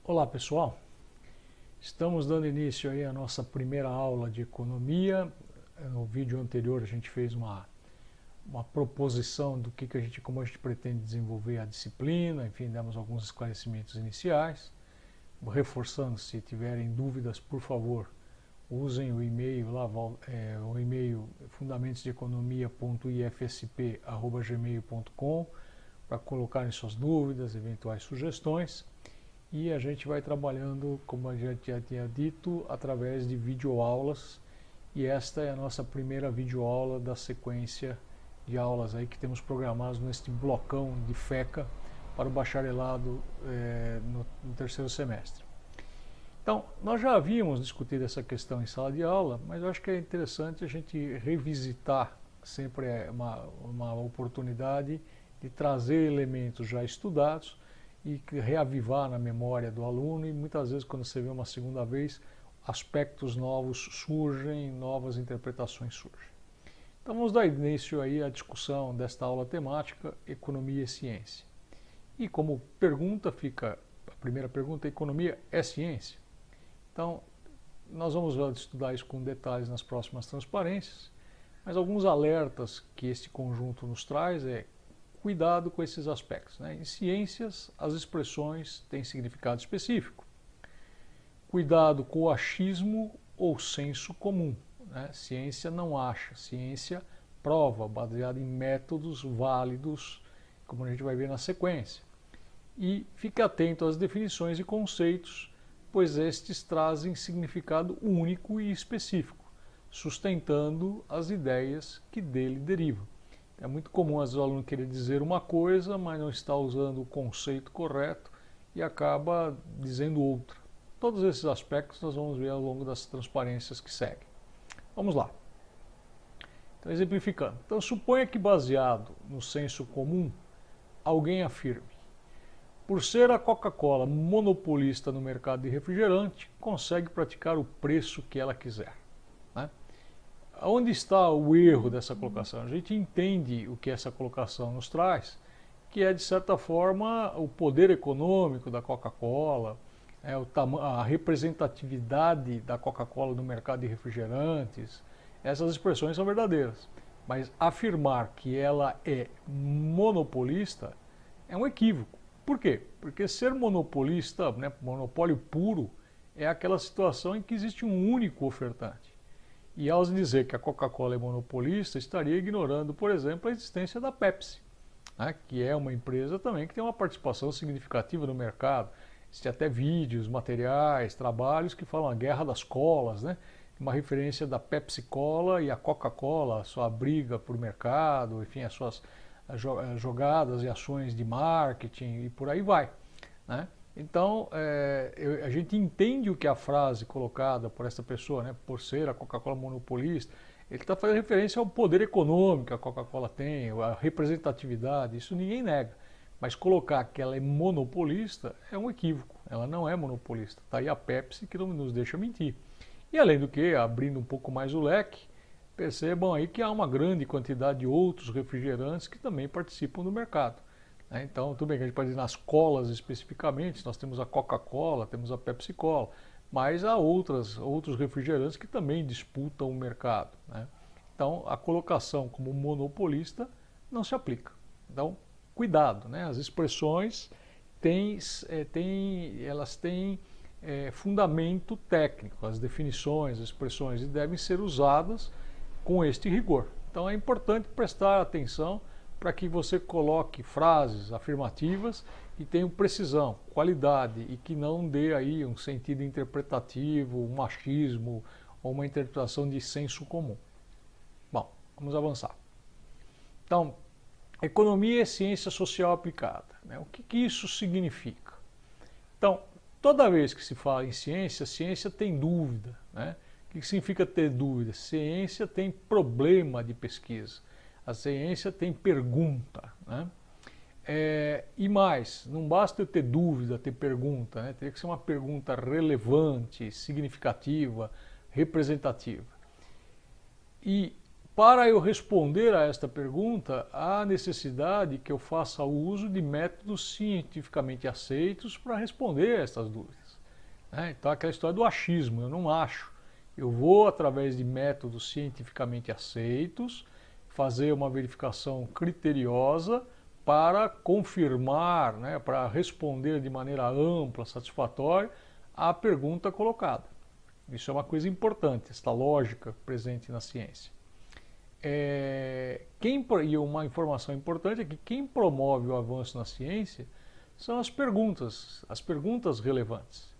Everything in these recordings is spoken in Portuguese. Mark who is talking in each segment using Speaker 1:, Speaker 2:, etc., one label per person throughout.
Speaker 1: Olá pessoal, estamos dando início aí à nossa primeira aula de economia. No vídeo anterior a gente fez uma proposição do como a gente pretende desenvolver a disciplina, enfim, demos alguns esclarecimentos iniciais. Reforçando, se tiverem dúvidas, por favor, usem o e-mail lá, o e-mail fundamentosdeeconomia.ifsp@gmail.com para colocarem suas dúvidas, eventuais sugestões. E a gente vai trabalhando, como a gente já tinha dito, através de videoaulas. E esta é a nossa primeira videoaula da sequência de aulas aí que temos programados neste blocão de FECA para o bacharelado no terceiro semestre. Então, nós já havíamos discutido essa questão em sala de aula, mas eu acho que é interessante a gente revisitar, sempre é uma oportunidade de trazer elementos já estudados e reavivar na memória do aluno, e muitas vezes quando você vê uma segunda vez, aspectos novos surgem, novas interpretações surgem. Então vamos dar início aí à discussão desta aula temática, Economia e Ciência. E como pergunta fica, a primeira pergunta, economia é ciência? Então, nós vamos estudar isso com detalhes nas próximas transparências, mas alguns alertas que este conjunto nos traz é cuidado com esses aspectos, né? Em ciências, as expressões têm significado específico. Cuidado com o achismo ou senso comum, né? Ciência não acha, ciência prova, baseada em métodos válidos, como a gente vai ver na sequência. E fique atento às definições e conceitos, pois estes trazem significado único e específico, sustentando as ideias que dele derivam. É muito comum às vezes o aluno querer dizer uma coisa, mas não está usando o conceito correto e acaba dizendo outra. Todos esses aspectos nós vamos ver ao longo das transparências que seguem. Vamos lá. Então, exemplificando. Então, suponha que, baseado no senso comum, alguém afirme: por ser a Coca-Cola monopolista no mercado de refrigerante, consegue praticar o preço que ela quiser. Né? Onde está o erro dessa colocação? A gente entende o que essa colocação nos traz, que é, de certa forma, o poder econômico da Coca-Cola, a representatividade da Coca-Cola no mercado de refrigerantes. Essas expressões são verdadeiras. Mas afirmar que ela é monopolista é um equívoco. Por quê? Porque ser monopolista, né, monopólio puro, é aquela situação em que existe um único ofertante. E ao dizer que a Coca-Cola é monopolista, estaria ignorando, por exemplo, a existência da Pepsi, né, que é uma empresa também que tem uma participação significativa no mercado. Existem até vídeos, materiais, trabalhos que falam a guerra das colas, né, uma referência da Pepsi Cola e a Coca-Cola, a sua briga por mercado, enfim, as suas jogadas e ações de marketing e por aí vai, né? Então, a gente entende o que a frase colocada por essa pessoa, né, por ser a Coca-Cola monopolista, ele está fazendo referência ao poder econômico que a Coca-Cola tem, a representatividade, isso ninguém nega. Mas colocar que ela é monopolista é um equívoco, ela não é monopolista. Está aí a Pepsi que não nos deixa mentir. E além do que, abrindo um pouco mais o leque, percebam aí que há uma grande quantidade de outros refrigerantes que também participam do mercado. Então, tudo bem que a gente pode dizer nas colas especificamente, nós temos a Coca-Cola, temos a Pepsi-Cola, mas há outros refrigerantes que também disputam o mercado, né? Então, a colocação como monopolista não se aplica. Então, cuidado, né? As expressões elas têm fundamento técnico, as definições, as expressões, e devem ser usadas com este rigor. Então, é importante prestar atenção para que você coloque frases afirmativas e tenham precisão, qualidade e que não dê aí um sentido interpretativo, um machismo ou uma interpretação de senso comum. Bom, vamos avançar. Então, economia é ciência social aplicada, né? O que isso significa? Então, toda vez que se fala em ciência, ciência tem dúvida, né? O que significa ter dúvida? Ciência tem problema de pesquisa. A ciência tem pergunta, né? E mais, não basta eu ter dúvida, ter pergunta, né? Teria que ser uma pergunta relevante, significativa, representativa. E para eu responder a esta pergunta, há necessidade que eu faça uso de métodos cientificamente aceitos para responder a estas dúvidas. Então, aquela história do achismo, eu não acho. Eu vou, através de métodos cientificamente aceitos, fazer uma verificação criteriosa para confirmar, para responder de maneira ampla, satisfatória, à pergunta colocada. Isso é uma coisa importante, esta lógica presente na ciência. E uma informação importante é que quem promove o avanço na ciência são as perguntas relevantes.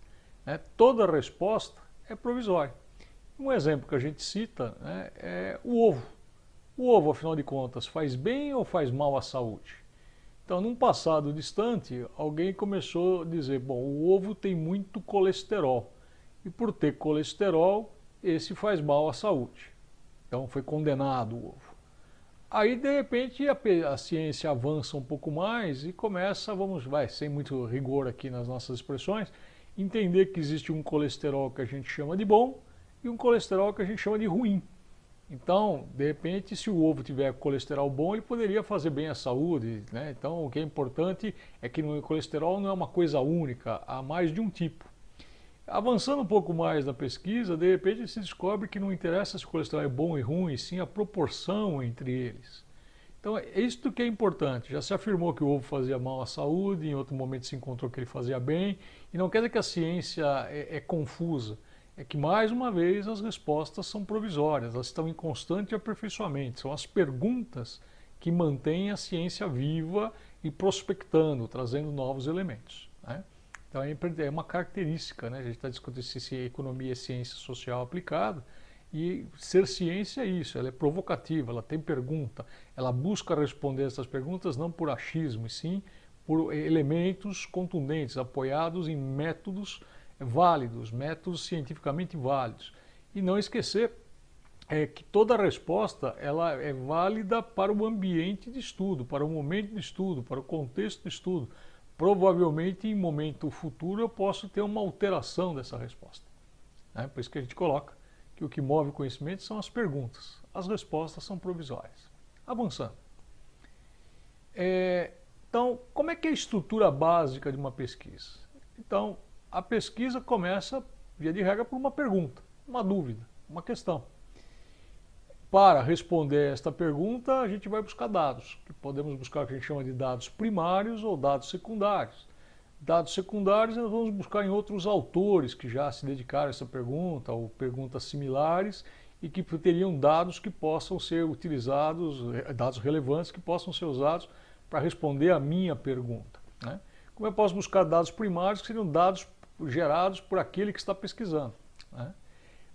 Speaker 1: Toda resposta é provisória. Um exemplo que a gente cita é o ovo. O ovo, afinal de contas, faz bem ou faz mal à saúde? Então, num passado distante, alguém começou a dizer, bom, o ovo tem muito colesterol. E por ter colesterol, esse faz mal à saúde. Então foi condenado o ovo. Aí, de repente, a ciência avança um pouco mais e começa, sem muito rigor aqui nas nossas expressões, entender que existe um colesterol que a gente chama de bom e um colesterol que a gente chama de ruim. Então, de repente, se o ovo tiver colesterol bom, ele poderia fazer bem à saúde, Então, o que é importante é que o colesterol não é uma coisa única, há mais de um tipo. Avançando um pouco mais na pesquisa, de repente se descobre que não interessa se o colesterol é bom e ruim, sim a proporção entre eles. Então é isso que é importante. Já se afirmou que o ovo fazia mal à saúde, em outro momento se encontrou que ele fazia bem, e não quer dizer que a ciência é confusa. É que, mais uma vez, as respostas são provisórias, elas estão em constante aperfeiçoamento. São as perguntas que mantêm a ciência viva e prospectando, trazendo novos elementos. Então é uma característica, a gente está discutindo se economia é ciência social aplicada, e ser ciência é isso, ela é provocativa, ela tem pergunta, ela busca responder essas perguntas não por achismo, e sim por elementos contundentes, apoiados em métodos válidos, métodos cientificamente válidos. E não esquecer que toda resposta ela é válida para o ambiente de estudo, para o momento de estudo, para o contexto de estudo. Provavelmente, em momento futuro, eu posso ter uma alteração dessa resposta. Por isso que a gente coloca que o que move o conhecimento são as perguntas. As respostas são provisórias. Avançando. Então, como é que é a estrutura básica de uma pesquisa? Então, a pesquisa começa, via de regra, por uma pergunta, uma dúvida, uma questão. Para responder esta pergunta, a gente vai buscar dados, que podemos buscar o que a gente chama de dados primários ou dados secundários. Dados secundários nós vamos buscar em outros autores que já se dedicaram a essa pergunta, ou perguntas similares, e que teriam dados que possam ser utilizados, dados relevantes que possam ser usados para responder a minha pergunta. Como eu posso buscar dados primários, que seriam dados gerados por aquele que está pesquisando.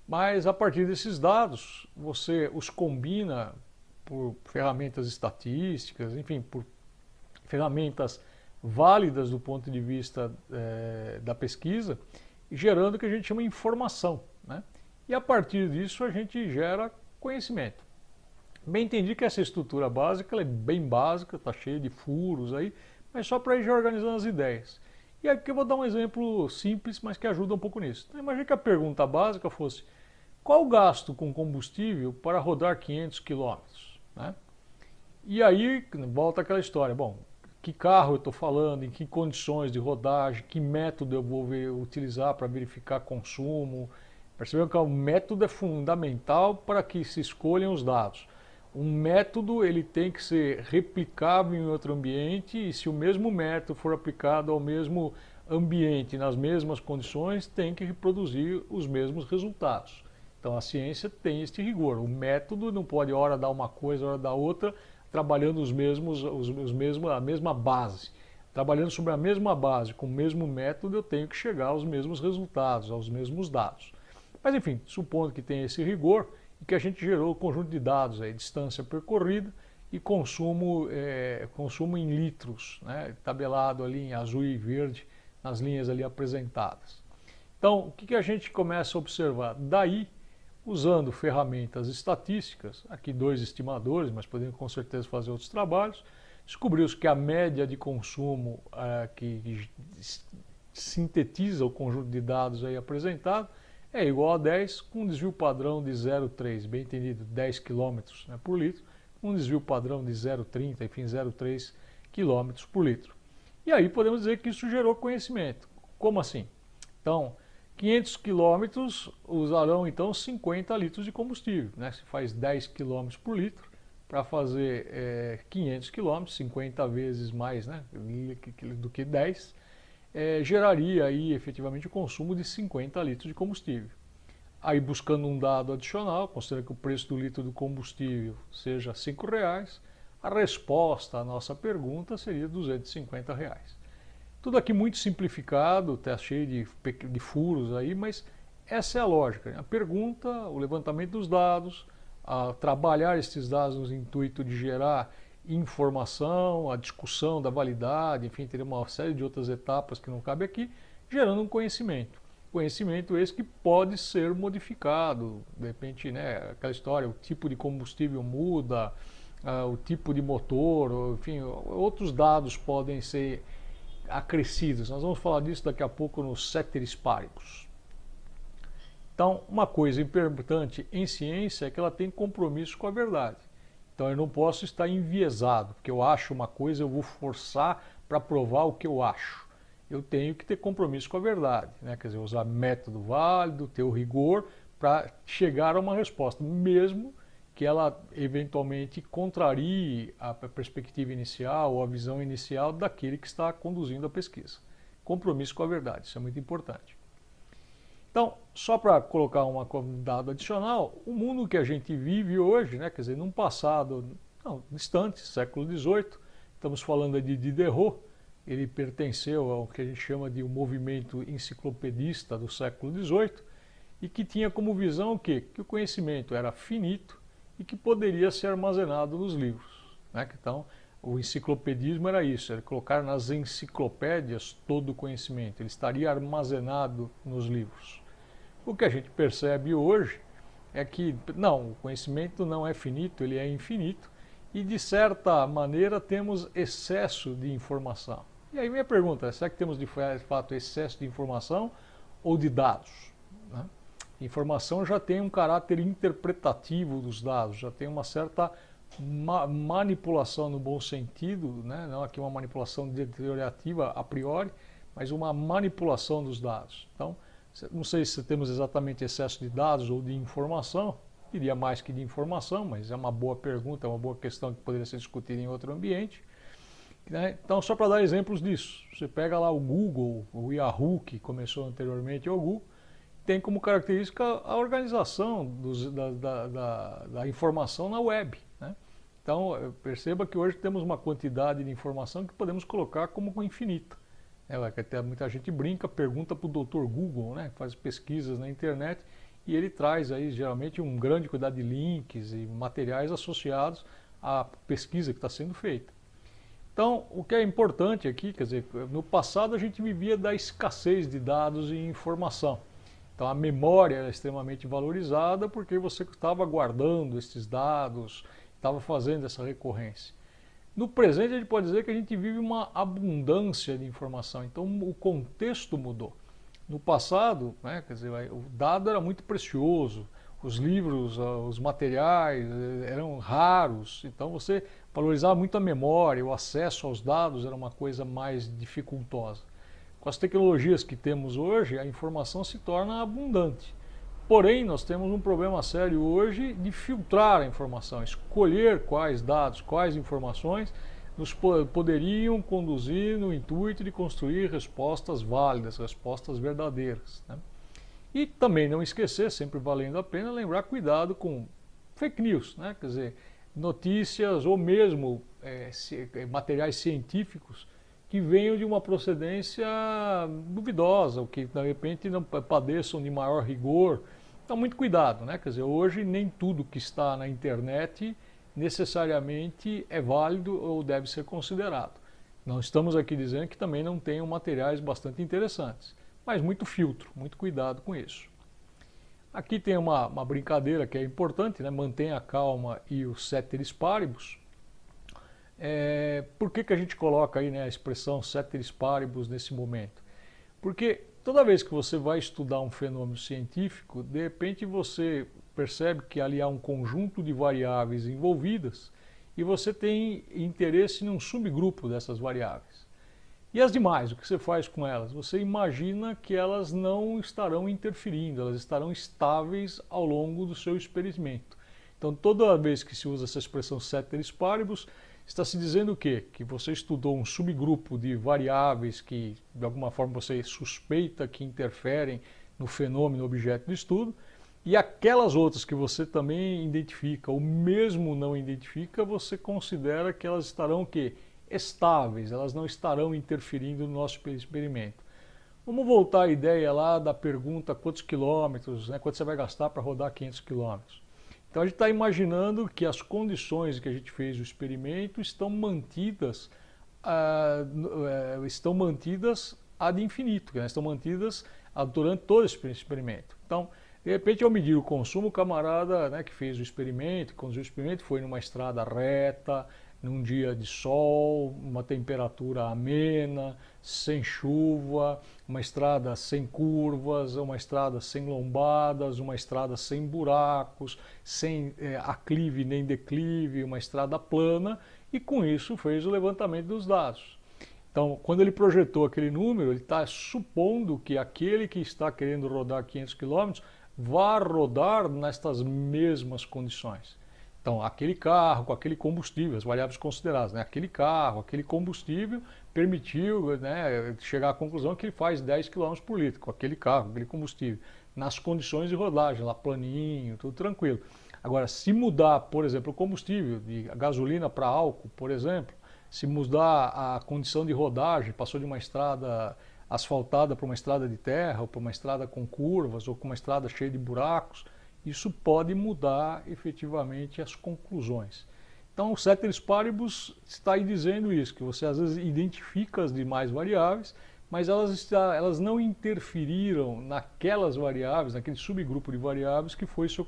Speaker 1: Mas a partir desses dados, você os combina por ferramentas estatísticas, enfim, por ferramentas válidas do ponto de vista da pesquisa, gerando o que a gente chama de informação. E a partir disso a gente gera conhecimento. Bem entendi que essa estrutura básica ela é bem básica, está cheia de furos aí, mas só para ir já organizando as ideias. E aqui eu vou dar um exemplo simples, mas que ajuda um pouco nisso. Então, imagine que a pergunta básica fosse: qual o gasto com combustível para rodar 500 quilômetros? E aí volta aquela história, bom, que carro eu estou falando, em que condições de rodagem, que método eu vou utilizar para verificar consumo. Percebeu que o método é fundamental para que se escolham os dados. Um método ele tem que ser replicável em outro ambiente, e se o mesmo método for aplicado ao mesmo ambiente, nas mesmas condições, tem que reproduzir os mesmos resultados. Então a ciência tem este rigor. O método não pode hora dar uma coisa, hora dar outra, trabalhando a mesma base. Trabalhando sobre a mesma base, com o mesmo método, eu tenho que chegar aos mesmos resultados, aos mesmos dados. Mas enfim, supondo que tenha esse rigor, e que a gente gerou o conjunto de dados, distância percorrida e consumo em litros, tabelado ali em azul e verde, nas linhas ali apresentadas. Então, o que a gente começa a observar? Daí, usando ferramentas estatísticas, aqui 2 estimadores, mas podemos com certeza fazer outros trabalhos, descobriu-se que a média de consumo que sintetiza o conjunto de dados aí apresentado é igual a 10 com um desvio padrão de 0,3, bem entendido, 10 km, né, por litro, com um desvio padrão de 0,30, enfim, 0,3 km por litro. E aí podemos dizer que isso gerou conhecimento. Como assim? Então, 500 quilômetros usarão então 50 litros de combustível, né? Se faz 10 km por litro, para fazer 500 km, 50 vezes mais, né, do que 10, geraria aí efetivamente o consumo de 50 litros de combustível. Aí buscando um dado adicional, considerando que o preço do litro do combustível seja R$ 5,00, a resposta à nossa pergunta seria R$ 250. Tudo aqui muito simplificado, está cheio de furos aí, mas essa é a lógica. A pergunta, o levantamento dos dados, a trabalhar esses dados no intuito de gerar informação, a discussão da validade, enfim, teria uma série de outras etapas que não cabe aqui, gerando um conhecimento. Conhecimento esse que pode ser modificado, de repente, né, aquela história, o tipo de combustível muda, o tipo de motor, enfim, outros dados podem ser acrescidos. Nós vamos falar disso daqui a pouco nos ceteris paribus. Então, uma coisa importante em ciência é que ela tem compromisso com a verdade. Então, eu não posso estar enviesado, porque eu acho uma coisa, eu vou forçar para provar o que eu acho. Eu tenho que ter compromisso com a verdade, né? Quer dizer, usar método válido, ter o rigor para chegar a uma resposta, mesmo que ela eventualmente contrarie a perspectiva inicial ou a visão inicial daquele que está conduzindo a pesquisa. Compromisso com a verdade, isso é muito importante. Então, só para colocar um dado adicional, o mundo que a gente vive hoje, né, quer dizer, num passado distante, século XVIII, estamos falando de Diderot, ele pertenceu ao que a gente chama de um movimento enciclopedista do século XVIII, e que tinha como visão o quê? Que o conhecimento era finito e que poderia ser armazenado nos livros, né? Então, o enciclopedismo era isso, era colocar nas enciclopédias todo o conhecimento, ele estaria armazenado nos livros. O que a gente percebe hoje é que, não, o conhecimento não é finito, ele é infinito, e de certa maneira temos excesso de informação. E aí minha pergunta é, será que temos de fato excesso de informação ou de dados? Né? Informação já tem um caráter interpretativo dos dados, já tem uma certa manipulação no bom sentido, né? Não aqui uma manipulação deteriorativa a priori, mas uma manipulação dos dados. Então, não sei se temos exatamente excesso de dados ou de informação, diria mais que de informação, mas é uma boa pergunta, é uma boa questão que poderia ser discutida em outro ambiente. Né? Então, só para dar exemplos disso, você pega lá o Google, o Yahoo, que começou anteriormente ao Google, tem como característica a organização da informação na web. Né? Então, perceba que hoje temos uma quantidade de informação que podemos colocar como infinita. Até muita gente brinca, pergunta para o Dr. Google, né? Faz pesquisas na internet e ele traz aí geralmente um grande quantidade de links e materiais associados à pesquisa que está sendo feita. Então, o que é importante aqui, quer dizer, no passado a gente vivia da escassez de dados e informação. Então a memória era extremamente valorizada porque você estava guardando esses dados, estava fazendo essa recorrência. No presente a gente pode dizer que a gente vive uma abundância de informação, então o contexto mudou. No passado, né, quer dizer, o dado era muito precioso, os livros, os materiais eram raros, então você valorizava muito a memória, o acesso aos dados era uma coisa mais dificultosa. Com as tecnologias que temos hoje, a informação se torna abundante. Porém, nós temos um problema sério hoje de filtrar a informação, escolher quais dados, quais informações nos poderiam conduzir no intuito de construir respostas válidas, respostas verdadeiras. Né? E também não esquecer, sempre valendo a pena, lembrar cuidado com fake news, né? Quer dizer, notícias ou mesmo materiais científicos que venham de uma procedência duvidosa, ou que de repente não padeçam de maior rigor. Então, muito cuidado, né? Quer dizer, hoje nem tudo que está na internet necessariamente é válido ou deve ser considerado. Não estamos aqui dizendo que também não tenham materiais bastante interessantes, mas muito filtro, muito cuidado com isso. Aqui tem uma brincadeira que é importante, né? Mantenha a calma e o ceteris paribus. Por que a gente coloca aí, né, a expressão ceteris paribus nesse momento? Porque toda vez que você vai estudar um fenômeno científico, de repente você percebe que ali há um conjunto de variáveis envolvidas e você tem interesse em um subgrupo dessas variáveis. E as demais, o que você faz com elas? Você imagina que elas não estarão interferindo, elas estarão estáveis ao longo do seu experimento. Então, toda vez que se usa essa expressão ceteris paribus, está se dizendo o quê? Que você estudou um subgrupo de variáveis que, de alguma forma, você suspeita que interferem no fenômeno objeto de estudo, e aquelas outras que você também identifica, ou mesmo não identifica, você considera que elas estarão o quê? Estáveis, elas não estarão interferindo no nosso experimento. Vamos voltar à ideia lá da pergunta quantos quilômetros, né, quanto você vai gastar para rodar 500 quilômetros. Então a gente está imaginando que as condições que a gente fez o experimento estão mantidas ad infinito, né, estão mantidas durante todo esse experimento. Então, de repente, ao medir o consumo, o camarada, né, que fez o experimento, conduziu o experimento, foi numa estrada reta, num dia de sol, uma temperatura amena, sem chuva, uma estrada sem curvas, uma estrada sem lombadas, uma estrada sem buracos, sem aclive nem declive, uma estrada plana, e com isso fez o levantamento dos dados. Então, quando ele projetou aquele número, ele está supondo que aquele que está querendo rodar 500 km vai rodar nestas mesmas condições. Então, aquele carro com aquele combustível, as variáveis consideradas, né? Aquele carro, aquele combustível permitiu, né, chegar à conclusão que ele faz 10 km por litro com aquele carro, aquele combustível, nas condições de rodagem, lá planinho, tudo tranquilo. Agora, se mudar, por exemplo, o combustível de gasolina para álcool, por exemplo, se mudar a condição de rodagem, passou de uma estrada asfaltada para uma estrada de terra, ou para uma estrada com curvas, ou com uma estrada cheia de buracos, isso pode mudar efetivamente as conclusões. Então o ceteris paribus está aí dizendo isso, que você às vezes identifica as demais variáveis, mas elas não interferiram naquelas variáveis, naquele subgrupo de variáveis que foi seu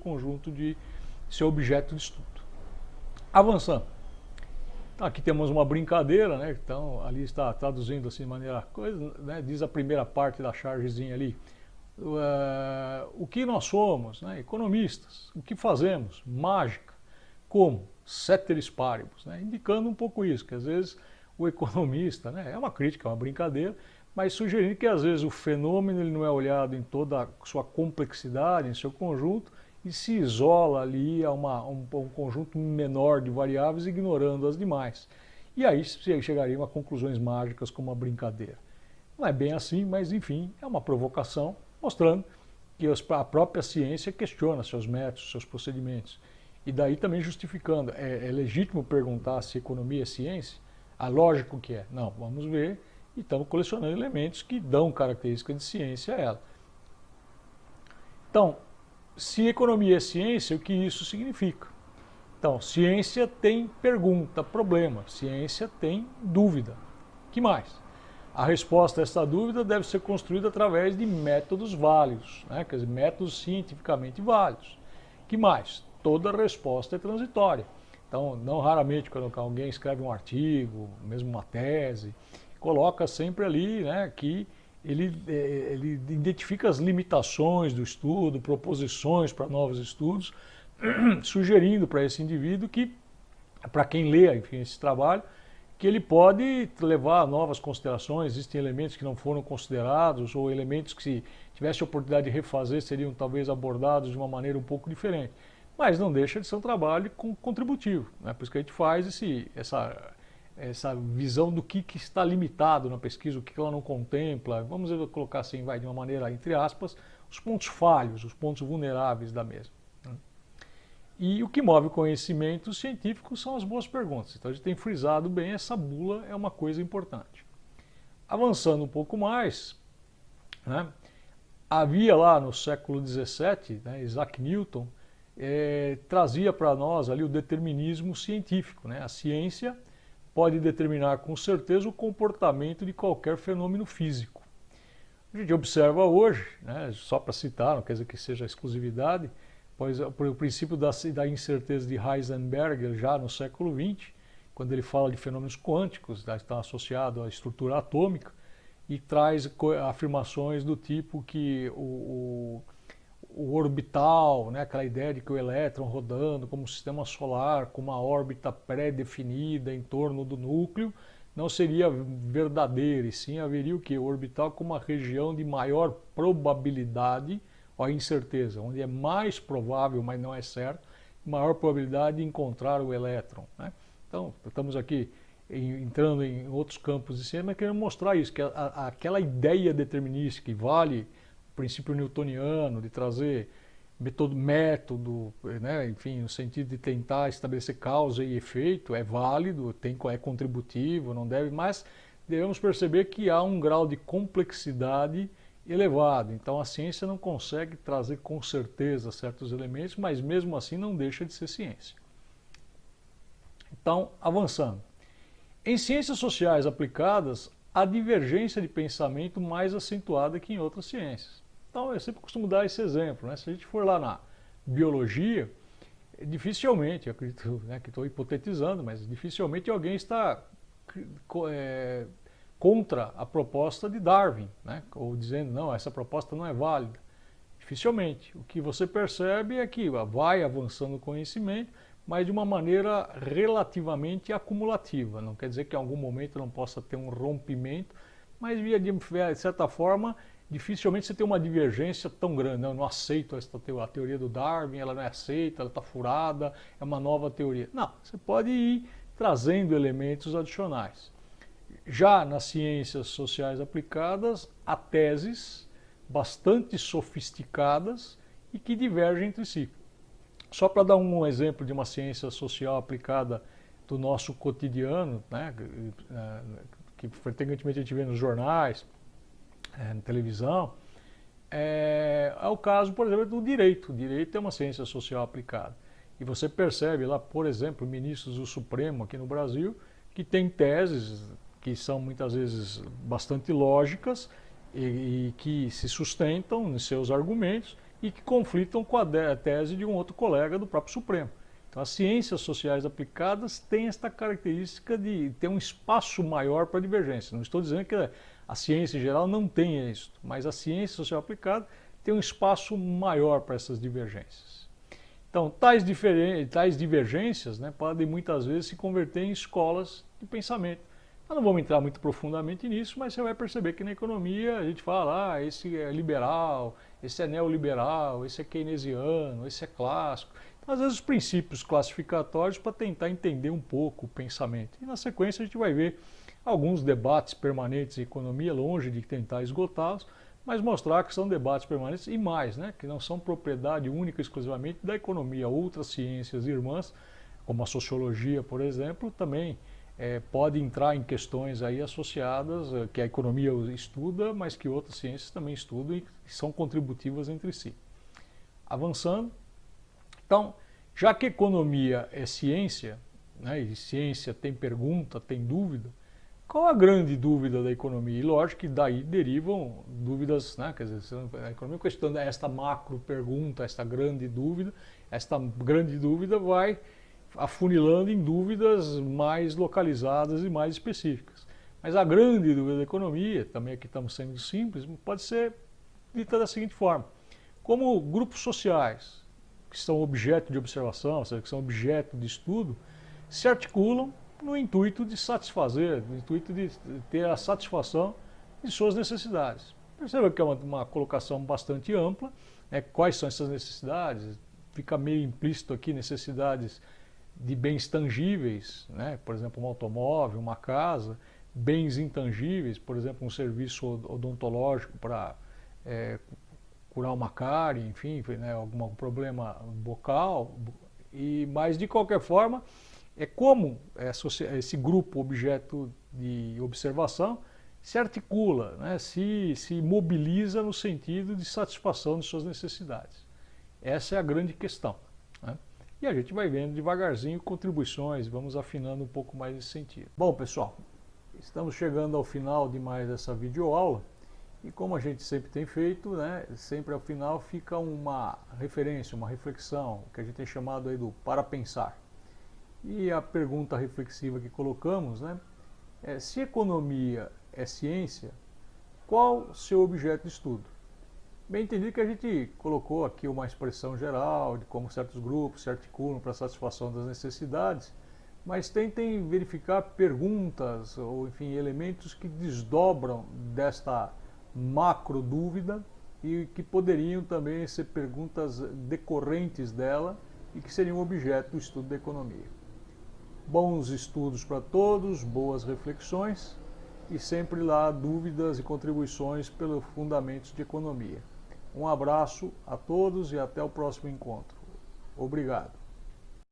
Speaker 1: objeto de estudo. Avançando. Aqui temos uma brincadeira, né? Então ali está traduzindo assim de maneira coisa, né? Diz a primeira parte da chargezinha ali. O que nós somos, né? Economistas. O que fazemos? Mágica. Como? Ceteris paribus, né? Indicando um pouco isso, que às vezes o economista, né? É uma crítica, é uma brincadeira, mas sugerindo que às vezes o fenômeno ele não é olhado em toda a sua complexidade, em seu conjunto, e se isola ali a um conjunto menor de variáveis, ignorando as demais. E aí chegaria a conclusões mágicas como uma brincadeira. Não é bem assim, mas enfim, é uma provocação, mostrando que a própria ciência questiona seus métodos, seus procedimentos. E daí também justificando, é legítimo perguntar se economia é ciência? Ah, lógico que é. Não, vamos ver, e estamos colecionando elementos que dão características de ciência a ela. Então, se economia é ciência, o que isso significa? Então, ciência tem pergunta, problema, ciência tem dúvida. Que mais? A resposta a essa dúvida deve ser construída através de métodos válidos, né? Quer dizer, métodos cientificamente válidos. Que mais? Toda resposta é transitória. Então, não raramente, quando alguém escreve um artigo, mesmo uma tese, coloca sempre ali, né, que ele identifica as limitações do estudo, proposições para novos estudos, sugerindo para esse indivíduo que, para quem lê, enfim, esse trabalho, que ele pode levar a novas considerações, existem elementos que não foram considerados, ou elementos que, se tivesse a oportunidade de refazer, seriam talvez abordados de uma maneira um pouco diferente. Mas não deixa de ser um trabalho contributivo, né? Por isso que a gente faz essa visão do que está limitado na pesquisa, o que ela não contempla, vamos colocar assim, de uma maneira, entre aspas, os pontos falhos, os pontos vulneráveis da mesma. E o que move o conhecimento científico são as boas perguntas. Então a gente tem frisado bem, essa bula é uma coisa importante. Avançando um pouco mais, né, havia lá no século XVII, né, Isaac Newton trazia para nós ali o determinismo científico, né? A ciência pode determinar com certeza o comportamento de qualquer fenômeno físico. A gente observa hoje, né, só para citar, não quer dizer que seja exclusividade, pois o princípio da incerteza de Heisenberg já no século XX, quando ele fala de fenômenos quânticos, está associado à estrutura atômica, e traz afirmações do tipo que o orbital, né, aquela ideia de que o elétron rodando como um sistema solar, com uma órbita pré-definida em torno do núcleo, não seria verdadeiro, e sim haveria o que? O orbital como uma região de maior probabilidade, ou incerteza, onde é mais provável, mas não é certo, maior probabilidade de encontrar o elétron, né? Então, estamos aqui entrando em outros campos de ciência, mas querendo mostrar isso, que aquela ideia determinística que vale o princípio newtoniano de trazer método, né, enfim, no sentido de tentar estabelecer causa e efeito, é válido, é contributivo, não deve, mas devemos perceber que há um grau de complexidade elevado. Então a ciência não consegue trazer com certeza certos elementos, mas mesmo assim não deixa de ser ciência. Então, avançando. Em ciências sociais aplicadas, há divergência de pensamento mais acentuada que em outras ciências. Então, eu sempre costumo dar esse exemplo, né? Se a gente for lá na biologia, dificilmente, eu acredito, né, que estou hipotetizando, mas dificilmente alguém está contra a proposta de Darwin, né? Ou dizendo, não, essa proposta não é válida. Dificilmente. O que você percebe é que vai avançando o conhecimento, mas de uma maneira relativamente acumulativa. Não quer dizer que em algum momento não possa ter um rompimento, mas de certa forma, dificilmente você tem uma divergência tão grande. Não, eu não aceito a teoria do Darwin, ela não é aceita, ela está furada, é uma nova teoria. Não, você pode ir trazendo elementos adicionais. Já nas ciências sociais aplicadas, há teses bastante sofisticadas e que divergem entre si. Só para dar um exemplo de uma ciência social aplicada do nosso cotidiano, né, que frequentemente a gente vê nos jornais, na televisão, é o caso, por exemplo, do direito. O direito é uma ciência social aplicada. E você percebe lá, por exemplo, ministros do Supremo aqui no Brasil, que têm teses que são muitas vezes bastante lógicas e que se sustentam nos seus argumentos e que conflitam com a tese de um outro colega do próprio Supremo. Então, as ciências sociais aplicadas têm esta característica de ter um espaço maior para divergência. Não estou dizendo que a ciência em geral não tenha isso, mas a ciência social aplicada tem um espaço maior para essas divergências. Então, tais divergências, né, podem muitas vezes se converter em escolas de pensamento. Nós não vamos entrar muito profundamente nisso, mas você vai perceber que na economia a gente fala, esse é liberal, esse é neoliberal, esse é keynesiano, esse é clássico. Então, às vezes os princípios classificatórios para tentar entender um pouco o pensamento. E na sequência a gente vai ver alguns debates permanentes em economia, longe de tentar esgotá-los, mas mostrar que são debates permanentes e mais, né, que não são propriedade única exclusivamente da economia. Outras ciências irmãs, como a sociologia, por exemplo, também pode entrar em questões aí associadas, que a economia estuda, mas que outras ciências também estudam e são contributivas entre si. Avançando, então, já que economia é ciência, né, e ciência tem pergunta, tem dúvida, qual a grande dúvida da economia? E lógico que daí derivam dúvidas, né, quer dizer, a economia questionando esta macro pergunta, esta grande dúvida vai afunilando em dúvidas mais localizadas e mais específicas. Mas a grande dúvida da economia, também aqui estamos sendo simples, pode ser dita da seguinte forma: como grupos sociais, que são objeto de observação, ou seja, que são objeto de estudo, se articulam no intuito de satisfazer, no intuito de ter a satisfação de suas necessidades. Perceba que é uma colocação bastante ampla, né? Quais são essas necessidades? Fica meio implícito aqui necessidades de bens tangíveis, né? Por exemplo, um automóvel, uma casa, bens intangíveis, por exemplo, um serviço odontológico para curar uma cárie, enfim, né? Algum problema bucal, mas de qualquer forma, é como esse grupo objeto de observação se articula, né? se mobiliza no sentido de satisfação de suas necessidades. Essa é a grande questão, né? E a gente vai vendo devagarzinho contribuições, vamos afinando um pouco mais esse sentido. Bom, pessoal, estamos chegando ao final de mais essa videoaula e como a gente sempre tem feito, né, sempre ao final fica uma referência, uma reflexão, que a gente tem chamado aí do para pensar. E a pergunta reflexiva que colocamos, né, é: se economia é ciência, Qual seu objeto de estudo? Bem entendido que a gente colocou aqui uma expressão geral de como certos grupos se articulam para a satisfação das necessidades, mas tentem verificar perguntas ou, enfim, elementos que desdobram desta macro dúvida e que poderiam também ser perguntas decorrentes dela e que seriam objeto do estudo da economia. Bons estudos para todos, boas reflexões e sempre lá dúvidas e contribuições pelos fundamentos de economia. Um abraço a todos e até o próximo encontro. Obrigado.